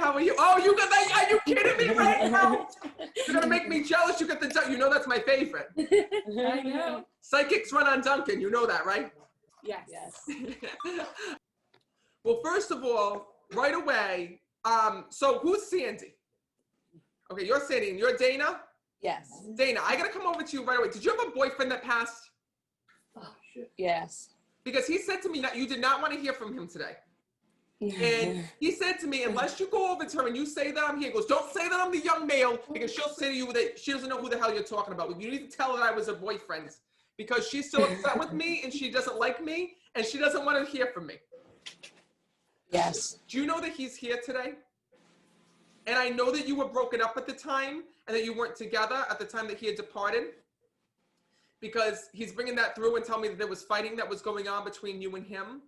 how are you? Oh, you got that? Are you kidding me right now? You're gonna make me jealous. You got the, you know that's my favorite. I know. Psychics run on Duncan. You know that, right? Yes. Well, first of all, right away, so who's Sandy? Okay, you're Sandy, and you're Dana? Yes. Dana, I gotta come over to you right away. Did you have a boyfriend that passed? Oh, shit. Yes. Because he said to me that you did not want to hear from him today. And he said to me, unless you go over to her and you say that I'm here, he goes, don't say that I'm the young male, because she'll say to you that she doesn't know who the hell you're talking about. You need to tell her that I was her boyfriend, because she's still upset with me and she doesn't like me and she doesn't want to hear from me. Yes. Do you know that he's here today? And I know that you were broken up at the time and that you weren't together at the time that he had departed, because he's bringing that through and telling me that there was fighting that was going on between you and him.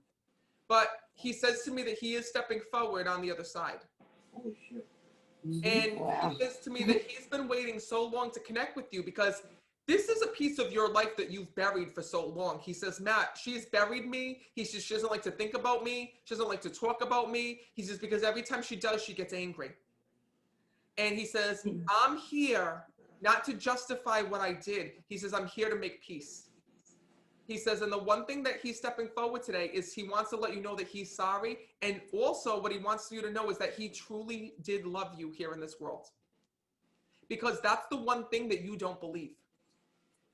But he says to me that he is stepping forward on the other side. Holy shit. And wow. he says to me that he's been waiting so long to connect with you, because this is a piece of your life that you've buried for so long. He says, Matt, she's buried me. He says she doesn't like to think about me. She doesn't like to talk about me. He says, because every time she does, she gets angry. And he says, I'm here not to justify what I did. He says, I'm here to make peace. He says, and the one thing that he's stepping forward today is he wants to let you know that he's sorry. And also what he wants you to know is that he truly did love you here in this world. Because that's the one thing that you don't believe.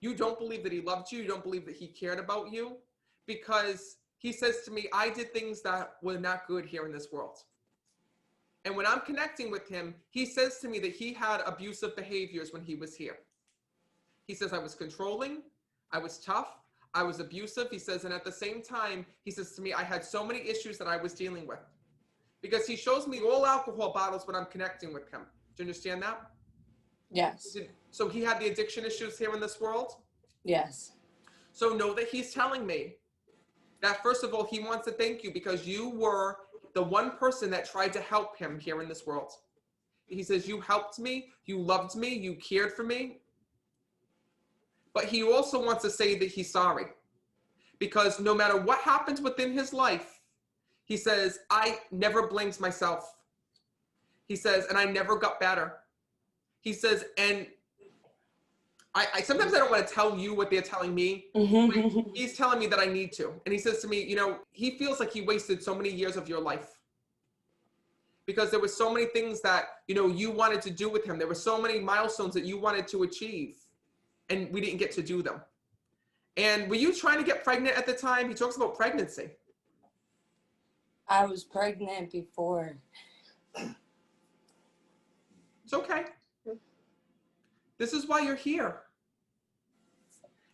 You don't believe that he loved you. You don't believe that he cared about you, because he says to me, I did things that were not good here in this world. And when I'm connecting with him, he says to me that he had abusive behaviors when he was here. He says, I was controlling, I was tough, I was abusive. He says, and at the same time, he says to me, I had so many issues that I was dealing with. Because he shows me all alcohol bottles when I'm connecting with him. Do you understand that? Yes. So he had the addiction issues here in this world? Yes. So know that he's telling me that, first of all, he wants to thank you because you were the one person that tried to help him here in this world. He says, you helped me, you loved me, you cared for me. But he also wants to say that he's sorry, because no matter what happens within his life, he says, I never blamed myself. He says, and I never got better. He says, and I sometimes I don't want to tell you what they're telling me. He's telling me that I need to. And he says to me, you know, he feels like he wasted so many years of your life, because there were so many things that, you know, you wanted to do with him. There were so many milestones that you wanted to achieve, and we didn't get to do them. And were you trying to get pregnant at the time? He talks about pregnancy. I was pregnant before. It's okay. This is why you're here.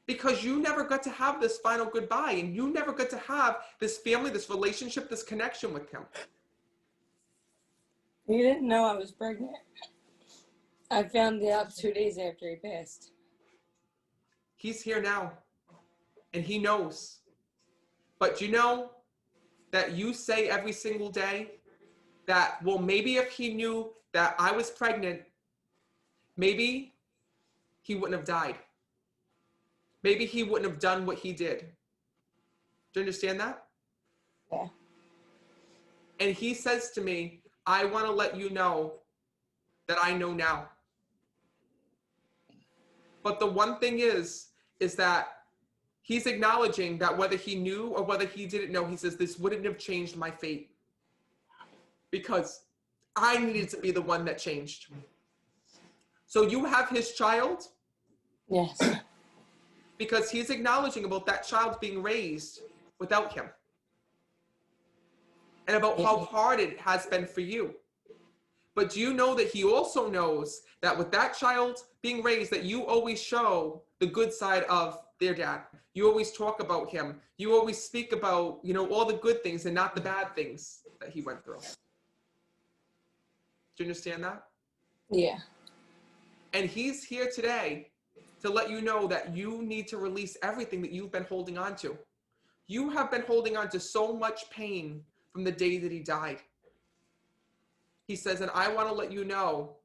Because you never got to have this final goodbye, and you never got to have this family, this relationship, this connection with him. He didn't know I was pregnant. I found out 2 days after he passed. He's here now, and he knows. But you know that you say every single day that, well, maybe if he knew that I was pregnant, maybe he wouldn't have died. Maybe he wouldn't have done what he did. Do you understand that? Yeah. And he says to me, I want to let you know that I know now. But the one thing is that he's acknowledging that whether he knew or whether he didn't know, he says, this wouldn't have changed my fate, because I needed to be the one that changed. So you have his child? Yes. Because he's acknowledging about that child being raised without him, and about how hard it has been for you. But do you know that he also knows that with that child being raised, that you always show the good side of their dad. You always talk about him. You always speak about, you know, all the good things and not the bad things that he went through. Do you understand that? Yeah. And he's here today to let you know that you need to release everything that you've been holding on to. You have been holding on to so much pain from the day that he died. He says, and I want to let you know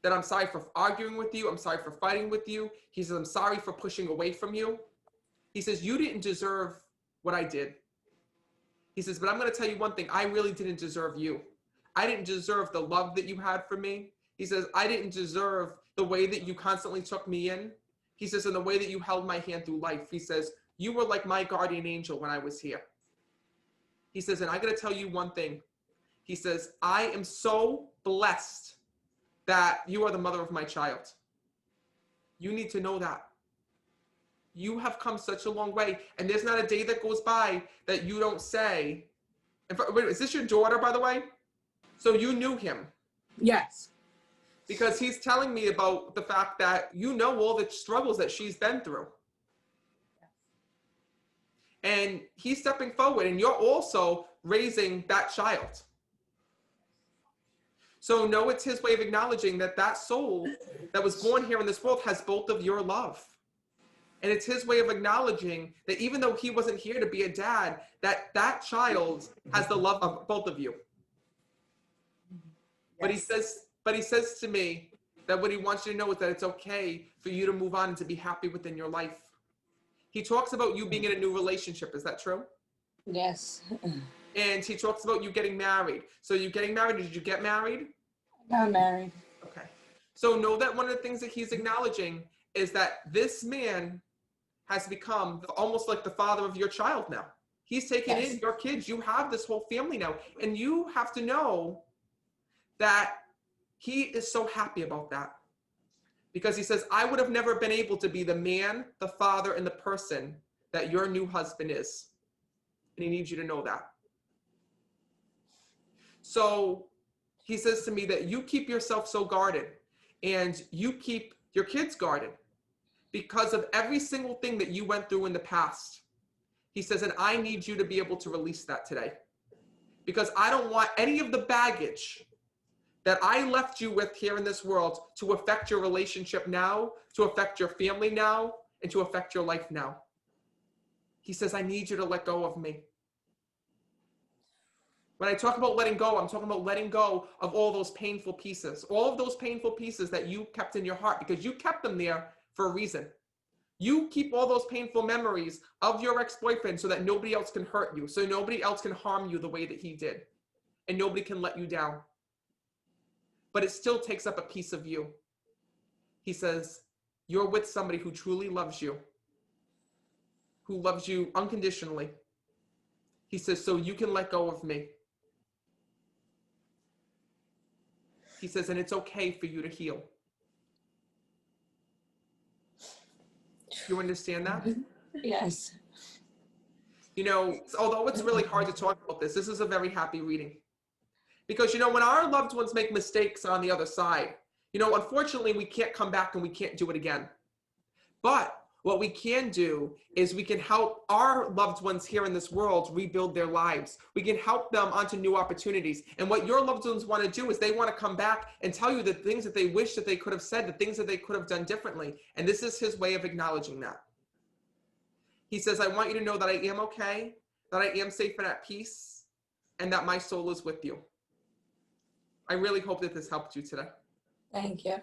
that I'm sorry for arguing with you. I'm sorry for fighting with you. He says, I'm sorry for pushing away from you. He says, you didn't deserve what I did. He says, but I'm going to tell you one thing. I really didn't deserve you. I didn't deserve the love that you had for me. He says, I didn't deserve the way that you constantly took me in. He says, in the way that you held my hand through life. He says, you were like my guardian angel when I was here. He says, and I got to tell you one thing. He says, I am so blessed that you are the mother of my child. You need to know that. You have come such a long way. And there's not a day that goes by that you don't say, wait, is this your daughter, by the way? So you knew him. Yes. Because he's telling me about the fact that you know all the struggles that she's been through. And he's stepping forward, and you're also raising that child. So know it's his way of acknowledging that that soul that was born here in this world has both of your love. And it's his way of acknowledging that even though he wasn't here to be a dad, that that child has the love of both of you. Yes. But he says to me that what he wants you to know is that it's okay for you to move on and to be happy within your life. He talks about you being in a new relationship. Is that true? Yes. And he talks about you getting married. So you getting married? Did you get married? I got married. Okay. So know that one of the things that he's acknowledging is that this man has become almost like the father of your child now. He's taken in your kids. You have this whole family now. And you have to know that he is so happy about that. Because he says, I would have never been able to be the man, the father, and the person that your new husband is. And he needs you to know that. So he says to me that you keep yourself so guarded and you keep your kids guarded because of every single thing that you went through in the past. He says, and I need you to be able to release that today. Because I don't want any of the baggage that I left you with here in this world to affect your relationship now, to affect your family now, and to affect your life now. He says, I need you to let go of me. When I talk about letting go, I'm talking about letting go of all those painful pieces, all of those painful pieces that you kept in your heart because you kept them there for a reason. You keep all those painful memories of your ex-boyfriend so that nobody else can hurt you, so nobody else can harm you the way that he did, and nobody can let you down. But it still takes up a piece of you. He says, you're with somebody who truly loves you, who loves you unconditionally. He says, so you can let go of me. He says, and it's okay for you to heal. You understand that? Yes. You know, although it's really hard to talk about this is a very happy reading. Because, you know, when our loved ones make mistakes on the other side, you know, unfortunately, we can't come back and we can't do it again. But what we can do is we can help our loved ones here in this world rebuild their lives. We can help them onto new opportunities. And what your loved ones want to do is they want to come back and tell you the things that they wish that they could have said, the things that they could have done differently. And this is his way of acknowledging that. He says, I want you to know that I am okay, that I am safe and at peace, and that my soul is with you. I really hope that this helped you today. Thank you.